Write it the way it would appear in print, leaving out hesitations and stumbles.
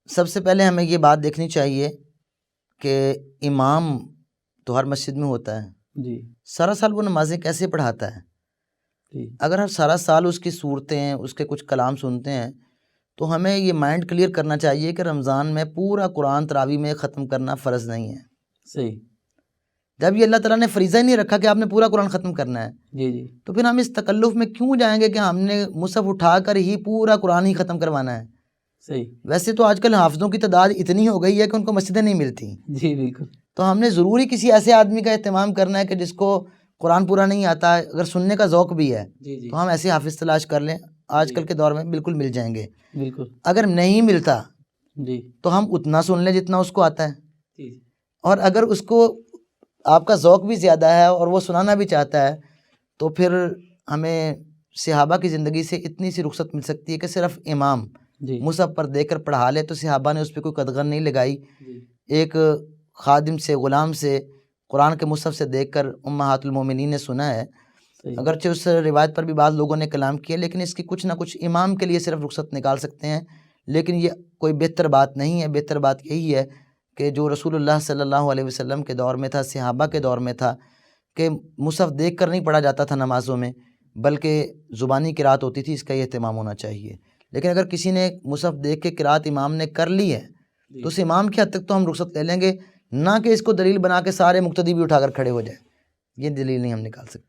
سب سے پہلے ہمیں یہ بات دیکھنی چاہیے کہ امام تو ہر مسجد میں ہوتا ہے جی سارا سال وہ نمازیں کیسے پڑھاتا ہے؟ جی اگر ہم سارا سال اس کی صورتیں اس کے کچھ کلام سنتے ہیں تو ہمیں یہ مائنڈ کلیئر کرنا چاہیے کہ رمضان میں پورا قرآن تراویح میں ختم کرنا فرض نہیں ہے. صحیح. جب یہ اللہ تعالیٰ نے فریضہ ہی نہیں رکھا کہ آپ نے پورا قرآن ختم کرنا ہے جی جی تو پھر ہم اس تکلف میں کیوں جائیں گے کہ ہم نے مصحف اٹھا کر ہی پورا قرآن ہی ختم کروانا ہے. صحیح. ویسے تو آج کل حافظوں کی تعداد اتنی ہو گئی ہے کہ ان کو مسجدیں نہیں ملتی. جی بالکل. تو ہم نے ضروری کسی ایسے آدمی کا اہتمام کرنا ہے کہ جس کو قرآن پورا نہیں آتا، اگر سننے کا ذوق بھی ہے جی جی تو ہم ایسے حافظ تلاش کر لیں. آج کل کے دور میں بالکل مل جائیں گے. بالکل. اگر نہیں ملتا جی تو ہم اتنا سن لیں جتنا اس کو آتا ہے. جی اور اگر اس کو آپ کا ذوق بھی زیادہ ہے اور وہ سنانا بھی چاہتا ہے تو پھر ہمیں صحابہ کی زندگی سے اتنی سی رخصت مل سکتی ہے کہ صرف امام جی مصحف پر دیکھ کر پڑھا لے تو صحابہ نے اس پہ کوئی قدغن نہیں لگائی. جی ایک خادم سے، غلام سے قرآن کے مصحف سے دیکھ کر امہات المومنین نے سنا ہے. صحیح. اگرچہ اس روایت پر بھی بعض لوگوں نے کلام کیا لیکن اس کی کچھ نہ کچھ امام کے لیے صرف رخصت نکال سکتے ہیں. لیکن یہ کوئی بہتر بات نہیں ہے. بہتر بات یہی ہے کہ جو رسول اللہ صلی اللہ علیہ وسلم کے دور میں تھا، صحابہ کے دور میں تھا، کہ مصحف دیکھ کر نہیں پڑھا جاتا تھا نمازوں میں بلکہ زبانی قرات ہوتی تھی. اس کا یہ اہتمام ہونا چاہیے. لیکن اگر کسی نے مصحف دیکھ کے قرات امام نے کر لی ہے تو اس امام کی حد تک تو ہم رخصت لے لیں گے، نہ کہ اس کو دلیل بنا کے سارے مقتدی بھی اٹھا کر کھڑے ہو جائیں. یہ دلیل نہیں ہم نکال سکتے.